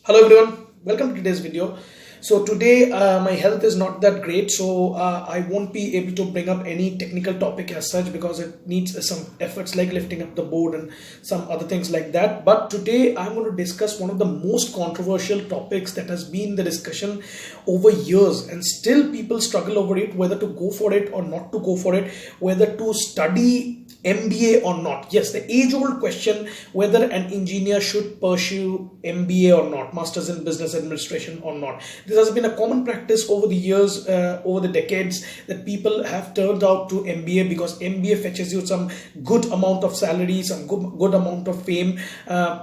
Hello everyone, welcome to today's video. So today my health is not that great, so I won't be able to bring up any technical topic as such because it needs some efforts like lifting up the board and some other things like that. But today I'm going to discuss one of the most controversial topics that has been the discussion over years, and still people struggle over it, whether to go for it or not to go for it, whether to study MBA or not. Yes, the age-old question whether an engineer should pursue MBA or not, Masters in Business Administration or not. This has been a common practice over the years, over the decades, that people have turned out to MBA because MBA fetches you some good amount of salary, some good amount of fame,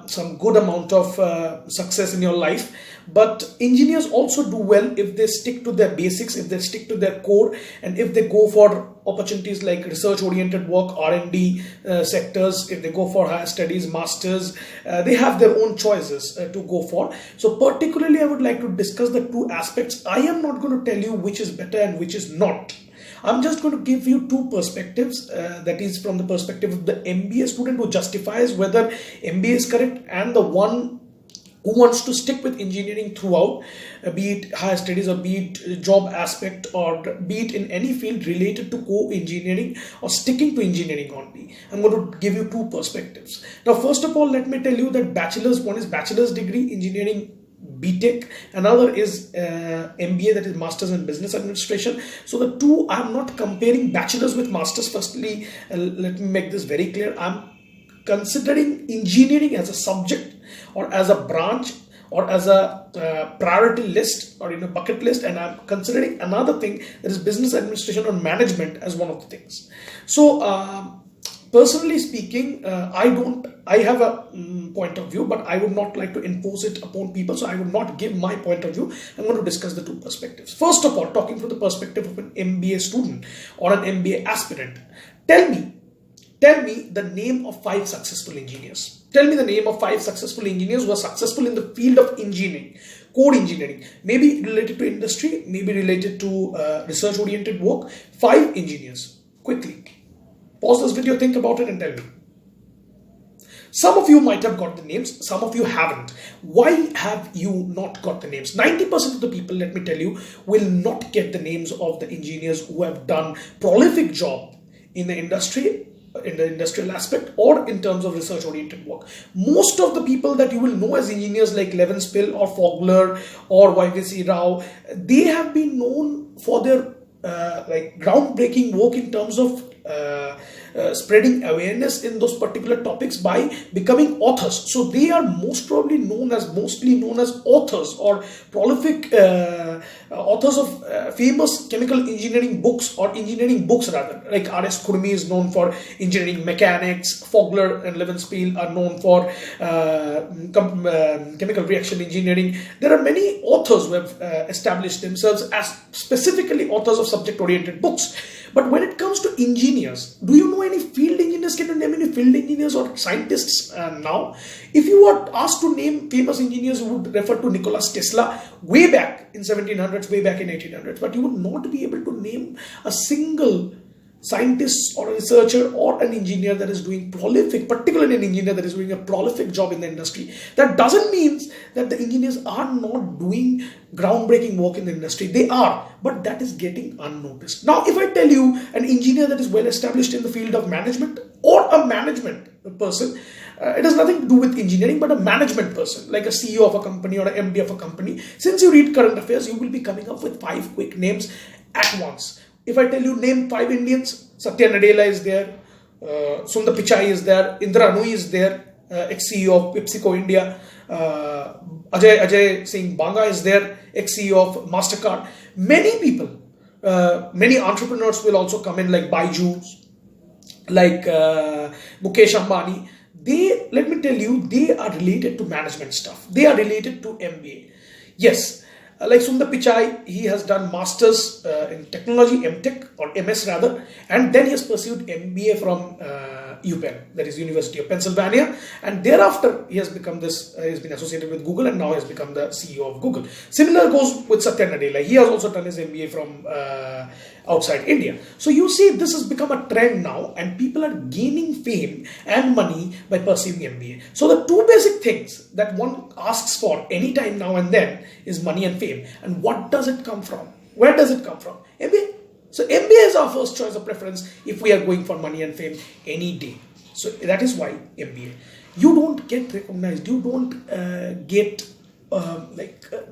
some good amount of success in your life. But engineers also do well if they stick to their basics, if they stick to their core, and if they go for opportunities like research-oriented work, R&D sectors, if they go for higher studies, masters, they have their own choices to go for. So particularly I would like to discuss the two aspects. I am not going to tell you which is better and which is not. I'm just going to give you two perspectives, that is from the perspective of the MBA student who justifies whether MBA is correct, and the one who wants to stick with engineering throughout, be it higher studies or be it job aspect or be it in any field related to co-engineering or sticking to engineering only. I'm going to give you two perspectives. Now, first of all, let me tell you that one is bachelor's degree engineering BTech, another is MBA, that is Masters in Business Administration. So the two, I'm not comparing bachelor's with masters. Firstly, let me make this very clear. I'm considering engineering as a subject or as a branch or as a priority list or in a bucket list, and I'm considering another thing, that is business administration or management, as one of the things. So personally speaking, I have a point of view, but I would not like to enforce it upon people, so I would not give my point of view. I'm going to discuss the two perspectives. First of all, talking from the perspective of an MBA student or an MBA aspirant, tell me the name of 5 successful engineers. Tell me the name of 5 successful engineers who are successful in the field of engineering, code engineering, maybe related to industry, maybe related to research-oriented work. 5 engineers. Quickly. Pause this video, think about it and tell me. Some of you might have got the names, some of you haven't. Why have you not got the names? 90% of the people, let me tell you, will not get the names of the engineers who have done prolific job in the industry, in the industrial aspect, or in terms of research-oriented work. Most of the people that you will know as engineers like Levenspill or Fogler or YVC Rao, they have been known for their like groundbreaking work in terms of spreading awareness in those particular topics by becoming authors. So they are mostly known as authors or prolific authors of famous chemical engineering books, or engineering books rather. Like R.S. Khurmi is known for engineering mechanics, Fogler and Levenspill are known for chemical reaction engineering. There are many authors who have established themselves as specifically authors of subject-oriented books. But when it comes to engineers, do you know any field engineers? Can you name any field engineers or scientists now? If you are asked to name famous engineers, you would refer to Nikola Tesla way back in 1700s, way back in 1800s. But you would not be able to name a single scientist or a researcher or an engineer that is doing prolific, particularly an engineer that is doing a prolific job in the industry. That doesn't mean that the engineers are not doing groundbreaking work in the industry. They are, but that is getting unnoticed. Now, if I tell you an engineer that is well established in the field of management or a management person, it has nothing to do with engineering, but a management person, like a CEO of a company or an MD of a company. Since you read current affairs, you will be coming up with 5 quick names at once. If I tell you name 5 Indians, Satya Nadella is there, Sundar Pichai is there, Indra Nooyi is there, ex-CEO of PepsiCo India, Ajay Singh Banga is there, ex-CEO of MasterCard. Many people, many entrepreneurs will also come in, like Baiju, like Mukesh Ambani. Let me tell you, they are related to management stuff. They are related to MBA. Yes. Like Sundar Pichai, he has done Masters in Technology, MTech or MS rather, and then he has pursued MBA from UPenn, that is University of Pennsylvania, and thereafter he has become this. He has been associated with Google, and now has become the CEO of Google. Similar goes with Satya Nadella. He has also done his MBA from outside India. So you see, this has become a trend now, and people are gaining fame and money by pursuing MBA. So the two basic things that one asks for anytime now and then is money and fame. And what does it come from? Where does it come from? MBA. So MBA is our first choice of preference if we are going for money and fame any day. So that is why MBA. You don't get recognized. You don't get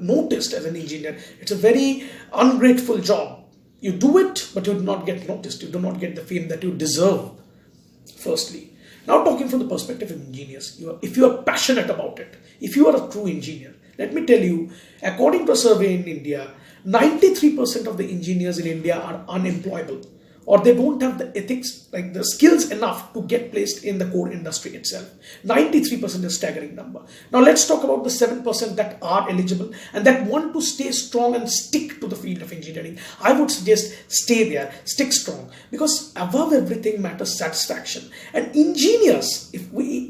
noticed as an engineer. It's a very ungrateful job. You do it, but you do not get noticed. You do not get the fame that you deserve, firstly. Now talking from the perspective of engineers, if you are passionate about it, if you are a true engineer, let me tell you, according to a survey in India, 93% of the engineers in India are unemployable, or they don't have the ethics, like the skills enough to get placed in the core industry itself. 93% is a staggering number. Now let's talk about the 7% that are eligible and that want to stay strong and stick to the field of engineering. I would suggest stay there, stick strong, because above everything matters satisfaction. And engineers,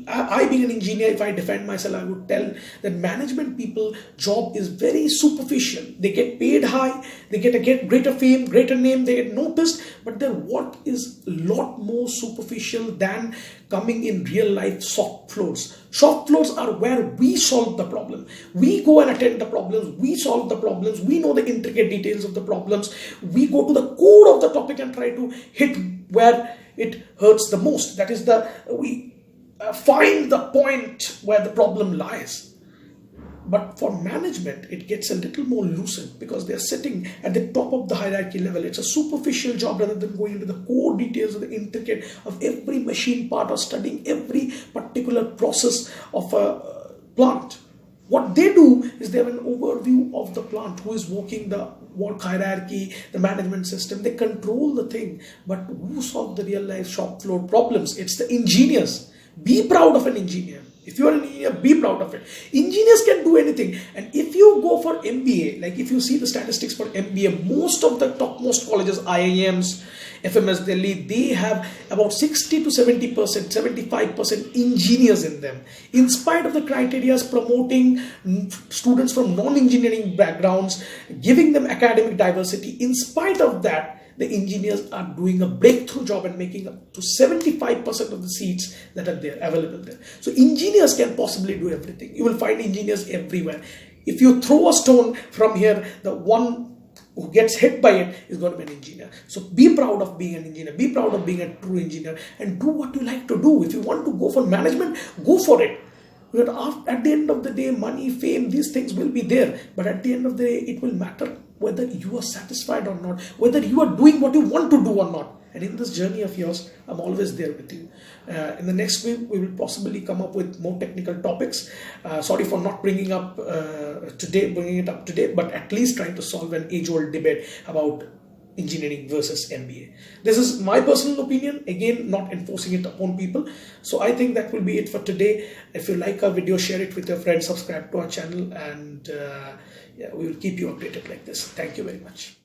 I being an engineer, if I defend myself, I would tell that management people job is very superficial. They get paid high, they get a greater fame, greater name, they get noticed, but their work is a lot more superficial than coming in real life shop floors. Shop floors are where we solve the problem. We go and attend the problems, we solve the problems, we know the intricate details of the problems, we go to the core of the topic and try to hit where it hurts the most. That is, we find the point where the problem lies. But for management, it gets a little more loosened because they are sitting at the top of the hierarchy level. It's a superficial job rather than going into the core details of the intricate of every machine part or studying every particular process of a plant. What they do is they have an overview of the plant, who is working the work hierarchy, the management system. They control the thing, but who solve the real life shop floor problems? It's the engineers. Be proud of an engineer. If you are an engineer, be proud of it. Engineers can do anything. And if you go for MBA, like if you see the statistics for MBA, most of the topmost colleges, IIMs, FMS Delhi, they have about 60 to 70%, 75% engineers in them. In spite of the criteria promoting students from non-engineering backgrounds, giving them academic diversity, in spite of that, the engineers are doing a breakthrough job and making up to 75% of the seats that are there, available there. So engineers can possibly do everything. You will find engineers everywhere. If you throw a stone from here, the one who gets hit by it is going to be an engineer. So be proud of being an engineer. Be proud of being a true engineer and do what you like to do. If you want to go for management, go for it. At the end of the day, money, fame, these things will be there. But at the end of the day, it will matter whether you are satisfied or not, whether you are doing what you want to do or not. And in this journey of yours, I'm always there with you. In the next week, we will possibly come up with more technical topics. Sorry for not bringing it up today, but at least trying to solve an age-old debate about engineering versus MBA. This is my personal opinion, again, not enforcing it upon people. So I think that will be it for today. If you like our video, share it with your friends, subscribe to our channel, and we will keep you updated like this. Thank you very much.